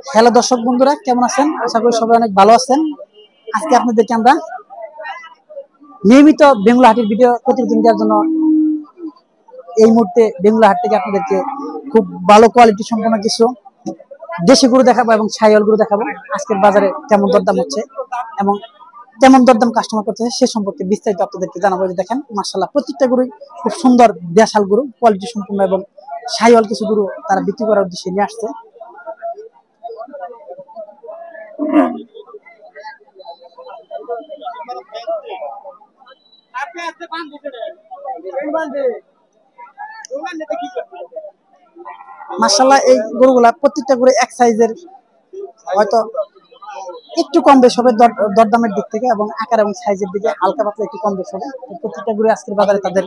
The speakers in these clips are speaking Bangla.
হ্যালো দর্শক বন্ধুরা, কেমন আছেন? আশা করি সবাই অনেক ভালো আছেন। আজকে আপনাদেরকে আমরা নিয়মিত বেঙ্গলা হাটের ভিডিও প্রতিদিন দেওয়ার জন্য এই মুহূর্তে বেঙ্গলা হাট থেকে আপনাদেরকে খুব ভালো কোয়ালিটি সম্পন্ন কিছু দেশি গরু দেখাবো এবং ছাইয়াল গরু দেখাবো। আজকের বাজারে কেমন দরদাম হচ্ছে এবং কেমন দরদাম কাস্টমার করতেছে সে সম্পর্কে বিস্তারিত আপনাদেরকে জানাবো। যে দেখেন মাশাআল্লাহ প্রত্যেকটা গরুই খুব সুন্দর দেশাল গরু, কোয়ালিটি সম্পন্ন এবং ছাইয়াল কিছু গরু তারা বিক্রি করার উদ্দেশ্যে নিয়ে আসছে। মাশাআল্লাহ এই গরুগুলা প্রত্যেকটা গরু এক সাইজের, হয়তো একটু কম বেশ হবে দরদামের দিক থেকে এবং আকার এবং সাইজের দিকে হালকা পাতলা একটু কম বেশ হবে। প্রত্যেকটা গরু আজকের বাজারে তাদের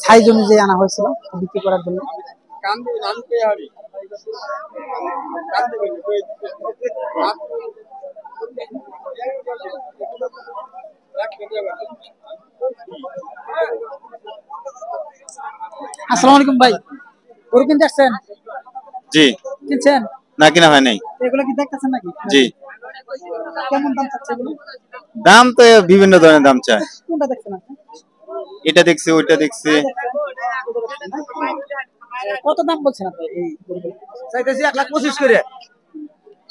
সাইজ অনুযায়ী আনা হয়েছিল বিক্রি করার জন্য। আসসালামু আলাইকুম ভাই, গরু কিনতে আসছেন? জি। কিনছেন না, কিনা হয় নাই। এগুলো কি দেখতেছেন নাকি? জি। কেমন দাম চাচ্ছে এগুলো? দাম তো বিভিন্ন ধরনের দাম চায়। কোনটা দেখছেন আপনি? এটা দেখছি, ওইটা দেখছি। কত দাম বলছেন আপনি এই গরুগুলো? চাইতেছি 1,25,000 করে।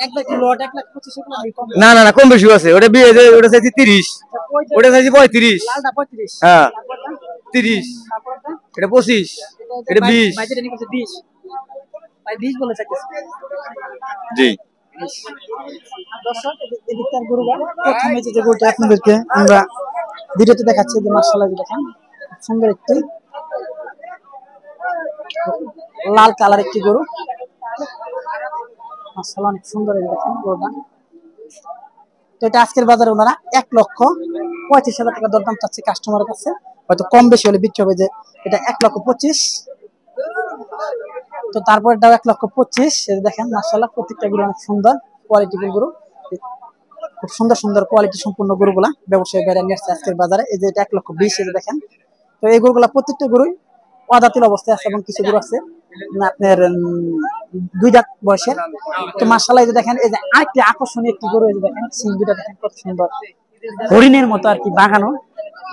1,00,000 লট 1,25,000 করে নাকি কম? না না না, কম বেশি আছে। ওটা বিয়ে ওটা চাইছি 30, ওটা চাইছি 35। লালটা 35। হ্যাঁ, তারপরটা? 30। তারপরটা? এটা 25, এটা 20। ভাই যেটা নিয়ে 20। ভাই 20 বলে চাইতেছে। জি। দর্শক এদিকটার গরুটা প্রথমে যে গরুটা আপনাদেরকে আমরা ভিডিওতে দেখাচ্ছি, যে মাশাআল্লাহ দেখেন সুন্দর একটি লাল কালার একটি গরু। মাশাআল্লাহ অনেক সুন্দর এই দেখেন গরুটা। তো এটা আজকের বাজারে ওনারা 1,35,000 টাকা দরদাম চাচ্ছে কাস্টমারের কাছে। হয়তো কম বেশি হলে বিক্রি হবে। যে এটা 1,25,000। তো তারপর এটাও 1,25,000। দেখেন মাশাআল্লাহ প্রত্যেকটা গরু অনেক সুন্দর কোয়ালিটি গরু, খুব সুন্দর সুন্দর কোয়ালিটি সম্পূর্ণ গরুগুলা ব্যবসায়ী বাইরে নিয়ে আসছে আজকের বাজারে। এই যে এটা 1,20,000 এই দেখেন। তো এই গরুগুলা প্রত্যেকটা গরুই অদাতিল অবস্থায় আছে এবং কিছু গরু আছে আপনার 2 দাঁত বয়সের। তো মাশাআল্লাহ এই যে দেখেন, এই যে আরেকটি আকর্ষণীয় একটি গরু, এই যে দেখেন সিং দুটা দেখেন কত সুন্দর, হরিণের মতো আর কি বাগানো,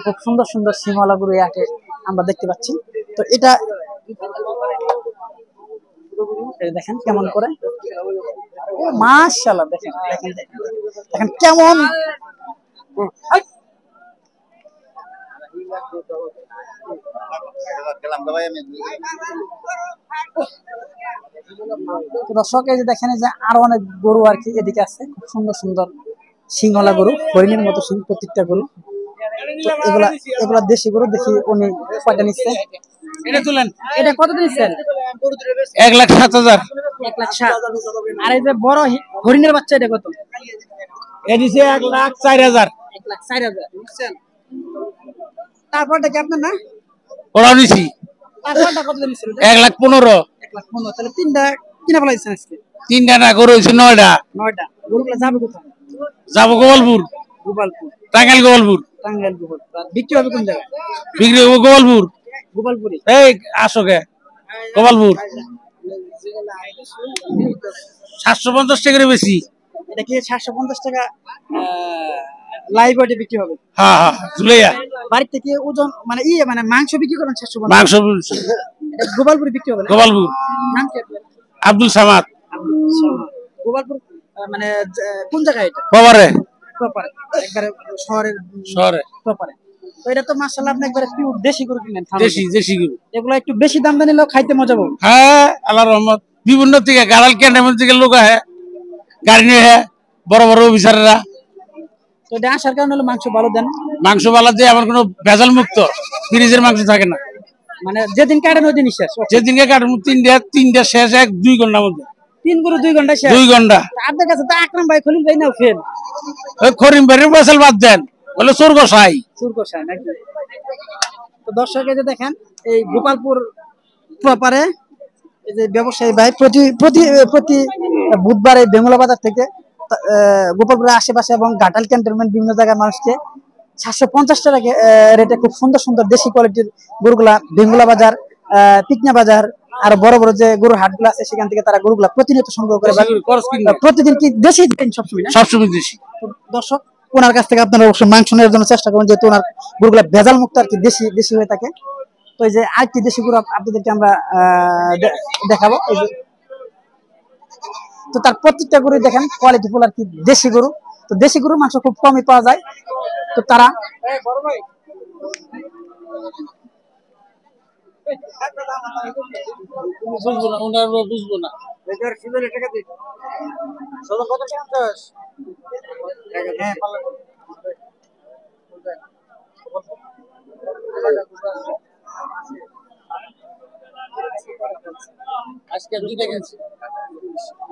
খুব সুন্দর সুন্দর সিংওয়ালা গরু এই হাটে আমরা দেখতে পাচ্ছি। তো এটা দেখেন কেমন করে, মাশাআল্লাহ দেখেন দেখেন দেখেন কেমন। দর্শক এই যে দেখেন, যে আরো অনেক গরু আর কি এদিকে আছে, খুব সুন্দর সুন্দর সিংওয়ালা গরু, হরিণের মতো সিং প্রত্যেকটা গরু। এগুলা এগুলা দেশি গরু। দেখি উনি কয়টা নিচ্ছে। এটা তুলেন। এটা কত দিচ্ছেন? 1,07,000। 1,07,000। আর এই যে বড় হরিণের বাচ্চা এটা কত? এ দিছে 1,04,000। 1,04,000 বুঝছেন। তারপরটা কি আপনার না? ওরা নিছি তারপরটা কত দিচ্ছেন? 1,15,000। 1,15,000। তাহলে তিনটা কিনা ফেলাইছেন আজকে? 3টা না গরু হয়েছে 9টা। 9টা গরুগুলো যাবে কোথায়? যাবো গোপালপুর, গোপালপুর, টাঙ্গাইল গোপালপুর। টাঙ্গাইল গোপালপুর। বিক্রি হবে কোন জায়গায়? বিক্রি হবো গোপালপুর। গোপালপুরে। এই আসো কে গোপালপুর। 750 টাকা করে বেশি। এটা কি 750 টাকা লাইভ ওয়েটে বিক্রি হবে? হ্যাঁ হ্যাঁ, ঝুলাইয়া। বাড়ি থেকে ওজন মানে মানে মাংস বিক্রি করেন 750? মাংস এটা গোপালপুরে বিক্রি হবে না? গোপালপুর। নাম কি আপনার? আব্দুল সামাদ। গোপালপুর মানে কোন জায়গায় এটা? বাবারে প্রপারে, একবারে শহরের শহরে প্রপারে। তো এটা তো মাশাআল্লাহ আপনি একবারে পিওর দেশি গরু কিনেন। দেশি দেশি গরু। এগুলো একটু বেশি দাম দিয়ে নিলেও খাইতে মজা পাবো। হ্যাঁ, আল্লাহর রহমত। বিভিন্ন থেকে গাড়াল ক্যান্টনমেন্ট থেকে লোক আহে, গাড়ি নিয়ে আহে, বড় বড় অফিসাররা। তো এটা আসার কারণে হলো মাংস ভালো দেন। মাংস বালা দিয়ে আমার কোনো ভেজাল মুক্ত, ফ্রিজের মাংস থাকে না। মানে যেদিন কাটেন ওই দিন শেষ। যেদিনকে কাটুন তিনটা শেষ 1-2 ঘন্টার মধ্যে। 3 গরু 2 ঘন্টা শেষ। 2 ঘন্টা। আপনার কাছে তো আকরাম ভাই, খলিল ভাই নাও ফেল। ওই করিম ভাইয়ের ফসল বাদ দেন, বলে চোর গোসাই। চোর গোসাই নাকি? তো দর্শক এই যে দেখেন, এই গোপালপুর প্রপারে এই যে ব্যবসায়ী ভাই প্রতি প্রতি প্রতি বুধবার এই বেঙ্গলা বাজার থেকে গোপালপুরের আশেপাশে এবং ঘাটাল ক্যান্টনমেন্ট বিভিন্ন জায়গার মানুষকে 750 টাকা রেটে খুব সুন্দর সুন্দর দেশি কোয়ালিটির গরুগুলা বেঙ্গলা বাজার, পিকনা বাজার, আর বড় বড় যে গরুর হাটগুলো আছে সেখান থেকে তারা গরুগুলা প্রতিনিয়ত সংগ্রহ করে প্রতিদিন কি দেশি সবসময় না? সবসময় দেশি। তো দর্শক ওনার কাছ থেকে আপনারা অবশ্যই মাংস নেওয়ার জন্য চেষ্টা করুন, যেহেতু ওনার গরুগুলা ভেজাল মুক্ত আর কি দেশি দেশি হয়ে থাকে। তো এই যে আরেকটি দেশি গরু আপনাদেরকে আমরা দেখাবো। এই যে তো তার প্রত্যেকটা গরু দেখেন কোয়ালিটি ফুল আর কি দেশি গরু। তো দেশি গরুর মাংস খুব কমই পাওয়া যায়। তো তারা বুঝবো না আজকে 2টা কিনছি,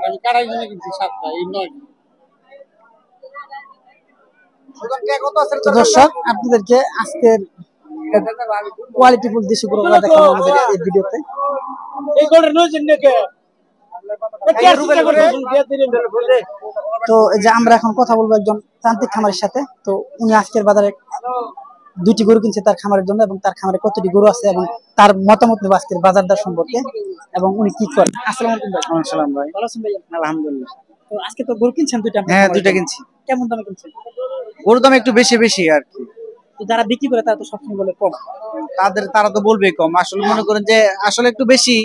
আমি কারাই জন্য কিনছি 7টা, এই 9। তো দর্শক আপনাদেরকে আজকের কোয়ালিটি ফুল দেশি গরুগুলো দেখাবো আমাদের এই ভিডিওতে। এই গোল্ডের নয় জন্য কে তো এই যে আমরা এখন কথা বলবো একজন প্রান্তিক খামারের সাথে। তো উনি আজকের বাজারে 2টি গরু কিনছে তার খামারের জন্য, এবং তার খামারে কতটি গরু আছে এবং তার মতামত নেব আজকের বাজার দর সম্পর্কে এবং উনি কি করেন। আসসালামু আলাইকুম ভাই। আসসালাম ভাই। ভালো আছেন ভাই? আলহামদুলিল্লাহ। তো আজকে তো গরু কিনছেন 2টা? হ্যাঁ 2টা কিনছি। কেমন দামে কিনছেন? গরুর দাম একটু বেশি বেশি আর কি। তো যারা বিক্রি করে তারা তো সবসময় বলে কম। তারা তো বলবে কম, আসলে মনে করেন যে আসলে একটু বেশি,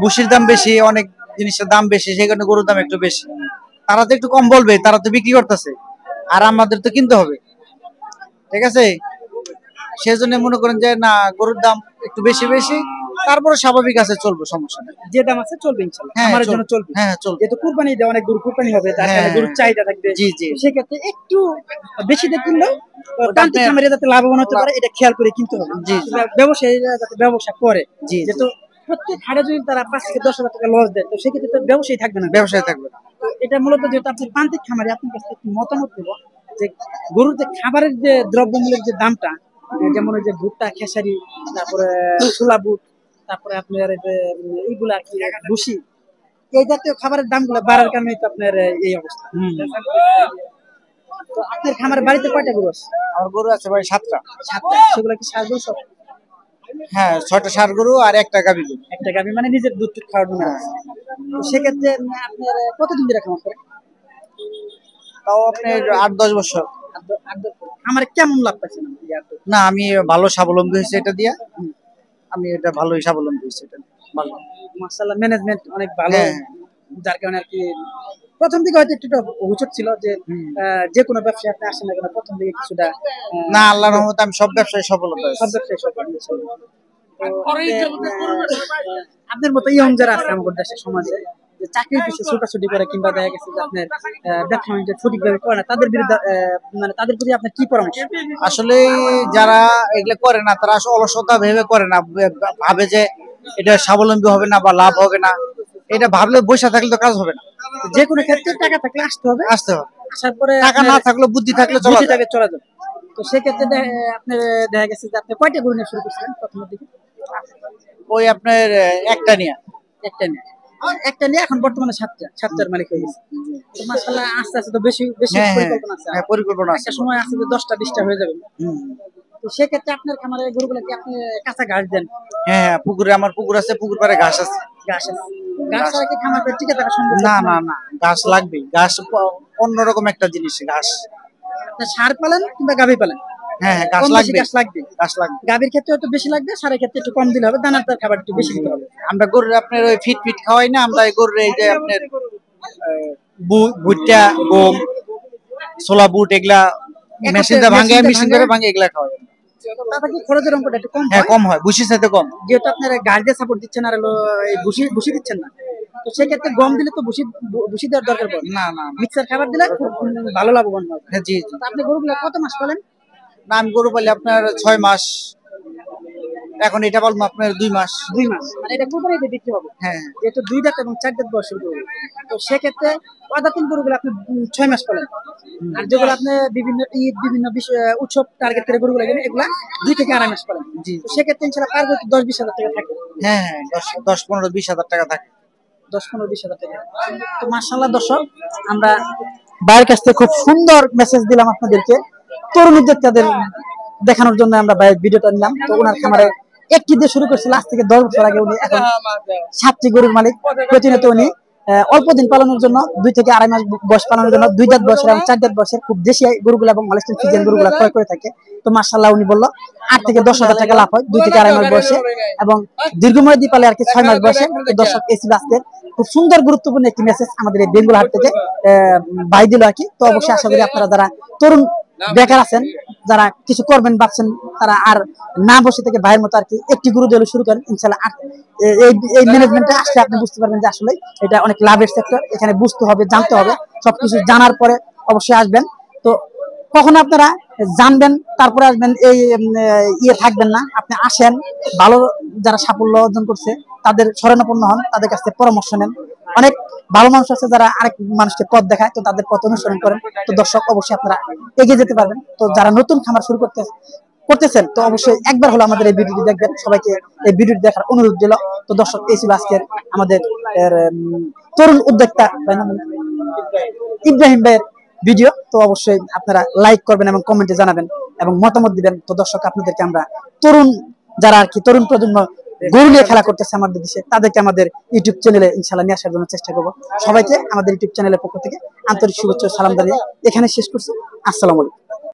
ভুসির দাম বেশি, অনেক জিনিসের দাম বেশি, সেই কারণে গরুর দাম একটু বেশি। তারা তো একটু কম বলবে, তারা তো বিক্রি করতেছে, আর আমাদের তো কিনতে হবে, ঠিক আছে? সেজন্য মনে করেন যে না, গরুর দাম একটু বেশি বেশি, তারপরে স্বাভাবিক আছে, চলবে, সমস্যা নেই। যে দাম আছে চলবে ইনশাআল্লাহ, হ্যাঁ, আমাদের জন্য চলবে। হ্যাঁ চলবে। যেহেতু কুরবানি দেওয়া, অনেক গরু কুরবানি হবে, তার হ্যাঁ, কারণে গরুর চাহিদা থাকবে। জি জি। সেক্ষেত্রে একটু বেশি দিয়ে কিনলেও প্রান্তিক খামারে যাতে লাভবান হতে পারে এটা খেয়াল করে কিনতে হবে। জি। ব্যবসায়ীরা যাতে ব্যবসা করে, জি। যেহেতু প্রত্যেক হাটে যদি তারা 5 থেকে 10 হাজার টাকা লস দেয়, তো সেক্ষেত্রে তো ব্যবসায়ী থাকবে না, ব্যবসায় থাকবে না। তো এটা মূলত যেহেতু আপনি প্রান্তিক খামারে, আপনার কাছে একটু মতামত নেব যে গরুর যে খাবারের যে দ্রব্যমূল্যের যে দামটা, যেমন ওই যে ভুট্টা, খেসারি, তারপরে ছোলা বুট, তারপরে আপনার এইগুলা কি ভুসি, এই জাতীয় খাবারের দামগুলো বাড়ার কারণে তো আপনার এই অবস্থা। তো আপনার খামারের বাড়িতে কয়টা গরু আছে? আমার গরু আছে ভাই 7টা। 7টা। সেগুলো কি ষাঁড় গরু সব? হ্যাঁ 6টা ষাঁড় গরু আর একটা গাভী গরু। একটা গাভী, মানে নিজের দুধ টুধ খাওয়ার জন্য। তো সেক্ষেত্রে আপনার কতদিন ধরে খামার করেন? তাও আপনার 8-10 বছর। আমার কেমন লাভ পাচ্ছেন? না, আমি ভালো স্বাবলম্বী হয়েছে এটা দিয়া, আমি এটা ভালোই স্বাবলম্বী হয়েছে এটা ভালো। মাশাআল্লাহ, ম্যানেজমেন্ট অনেক ভালো, হ্যাঁ। যার কারণে আর কি প্রথম দিকে হয়তো একটু হুচট ছিল যে যে কোনো ব্যবসায় আপনি আসেন না কেন, প্রথম দিকে কিছুটা না, আল্লাহর রহমতে আমি সব ব্যবসায় সফলতা সব হয়েছে। ব্যবসায় সফল হয়েছে। আপনার মতো ইয়ং যারা আছে আমাদের দেশের সমাজে, যে চাকরির পিছনে ছোটাছুটি করে কিংবা দেখা গেছে যে আপনার ব্যবসা বাণিজ্য সঠিকভাবে করে না, তাদের বিরুদ্ধে মানে তাদের প্রতি আপনার কি পরামর্শ? আসলে যারা এগুলো করে না, তারা আসলে অলসতা ভেবে করে না, ভাবে যে এটা স্বাবলম্বী হবে না বা লাভ হবে না, এটা ভাবলে বসে থাকলে তো কাজ হবে না। যে কোনো ক্ষেত্রে টাকা থাকলে আসতে হবে, আসতে হবে, আসার পরে টাকা না থাকলে বুদ্ধি থাকলে চলা যায়। চলা যাবে। তো সেক্ষেত্রে আপনার দেখা গেছে যে আপনি কয়টা গরু নিয়ে শুরু করছিলেন প্রথমের দিকে? ওই আপনার একটা নিয়ে একটা নিয়ে এখন বর্তমানে 7টার মালিক হয়ে গেছে। তো মাশাআল্লাহ, আস্তে আস্তে তো বেশি বেশি হ্যাঁ, পরিকল্পনা আছে। হ্যাঁ পরিকল্পনা আছে। একটা সময় আছে যে 10টা 20টা হয়ে যাবে। তো সেক্ষেত্রে আপনার খামারে গরুগুলো কি আপনি কাঁচা ঘাস দেন? হ্যাঁ হ্যাঁ, পুকুরে, আমার পুকুর আছে, পুকুর পাড়ে ঘাস আছে। ঘাস আছে? ঘাস ছাড়া কি খামারে টিকে থাকা সম্ভব? না না না, ঘাস লাগবে, ঘাস অন্যরকম একটা জিনিস, ঘাস। আপনি ষাঁড় পালেন কিংবা গাভী পালেন, হ্যাঁ হ্যাঁ, ঘাস কম বেশি লাগবে, ঘাস লাগবে। ঘাস লাগবে। গাভীর ক্ষেত্রে হয়তো বেশি লাগবে, ষাঁড়ের ক্ষেত্রে একটু কম দিলে হবে, দানার তার খাবার একটু বেশি দিতে হবে। আমরা গরুর আপনার ওই ফিট খাওয়াই না, আমরা এই গরুর এই যে আপনার ভুট্টা, গম, ছোলা বুট, এগুলা মেশিন করে ভাঙে এগুলা খাওয়াই। তাতে কি খরচের অঙ্কটা একটু কম? হ্যাঁ কম হয়, ভুসির সাথে কম। যেহেতু আপনার গাড়ি দিয়ে সাপোর্ট দিচ্ছেন আর হলো এই ভুসি দিচ্ছেন না, তো সেক্ষেত্রে গম দিলে তো ভুসি দেওয়ার দরকার পড়ে না না, মিক্সার খাবার দিলে খুব ভালো লাভবান হবে। হ্যাঁ জি জি। তো আপনি গরুগুলো কত মাস পালেন? না, আমি গরু পালি আপনার 6 মাস, এখন এটা বলবো আপনার 2 মাস। 2 মাস, মানে এটা কোরবানিতে বিক্রি হবে। হ্যাঁ, যেহেতু 2 দাঁত এবং 4 দাঁত বয়সের গরু, তো সেক্ষেত্রে পদাতিন গরুগুলো আপনি 6 মাস পালেন। আর যেগুলো আপনি বিভিন্ন ঈদ, বিভিন্ন উৎসব টার্গেট করে গরুগুলো গেলে এগুলা 2 থেকে 2.5 মাস পালেন। জি। তো সেক্ষেত্রে ইনশাআল্লাহ পার গরু 10-20 হাজার টাকা থাকে। হ্যাঁ হ্যাঁ, 10-15-20 হাজার টাকা থাকে। 10-15-20 হাজার টাকা। তো মাশাআল্লাহ দর্শক, আমরা ভাইয়ের কাছ থেকে খুব সুন্দর মেসেজ দিলাম আপনাদেরকে, তরুণ উদ্যোক্তাদের দেখানোর জন্য আমরা ভাইয়ের ভিডিওটা নিলাম। তো ওনার খামারে একটি দিয়ে শুরু করছিল, আজ থেকে 10 বছর আগে উনি এখন 7টি গরুর মালিক। প্রতিনিয়ত উনি অল্প দিন পালনের জন্য 2 থেকে 2.5 মাস বয়স পালনের জন্য 2 দাঁত বয়সের এবং 4 দাঁত বয়সের খুব দেশি গরুগুলো এবং হলস্টাইন ফ্রিজিয়ান গরুগুলো ক্রয় করে থাকে। তো মাশাআল্লাহ উনি বলল 8 থেকে 10,000 টাকা লাভ হয় 2 থেকে 2.5 মাস বয়সে, এবং দীর্ঘমেয়াদী পালে আর কি 6 মাস বয়সে। তো দর্শক এই ছিল আজকে খুব সুন্দর গুরুত্বপূর্ণ একটি মেসেজ আমাদের এই বেঙ্গল হাট থেকে ভাই দিল আর কি। তো অবশ্যই আশা করি আপনারা যারা তরুণ বেকার আছেন, যারা কিছু করবেন ভাবছেন, তারা আর না বসে থেকে ভাইয়ের মতো আর কি একটি গরু দিয়ে শুরু করেন। ইনশাআল্লাহ এই ম্যানেজমেন্টে আসলে আপনি বুঝতে পারবেন যে আসলে এটা অনেক লাভের সেক্টর। এখানে বুঝতে হবে, জানতে হবে, সবকিছু জানার পরে অবশ্যই আসবেন। তো কখন আপনারা জানবেন তারপরে আসবেন এই ইয়ে থাকবেন না, আপনি আসেন, ভালো যারা সাফল্য অর্জন করছে তাদের শরণাপন্ন হন, তাদের কাছ থেকে পরামর্শ নেন। অনেক ভালো মানুষ আছে যারা আরেক মানুষকে পথ দেখায়, তো তাদের পথ অনুসরণ করেন। তো দর্শক অবশ্যই আপনারা এগিয়ে যেতে পারবেন। তো যারা নতুন খামার শুরু করতেছেন তো অবশ্যই একবার হলো আমাদের এই ভিডিওটি দেখবেন। সবাইকে এই ভিডিওটি দেখার অনুরোধ দিল। তো দর্শক এই ছিল আজকের আমাদের তরুণ উদ্যোক্তা ইব্রাহিম ভাইয়ের ভিডিও। তো অবশ্যই আপনারা লাইক করবেন এবং কমেন্টে জানাবেন এবং মতামত দিবেন। তো দর্শক আপনাদেরকে আমরা তরুণ যারা আর কি তরুণ প্রজন্ম গরু নিয়ে খেলা করতেছে আমাদের দেশে, তাদেরকে আমাদের ইউটিউব চ্যানেলে ইনশাআল্লাহ নিয়ে আসার জন্য চেষ্টা করবো। সবাইকে আমাদের ইউটিউব চ্যানেলের পক্ষ থেকে আন্তরিক শুভেচ্ছা ও সালাম জানিয়ে এখানে শেষ করছি। আসসালামু আলাইকুম।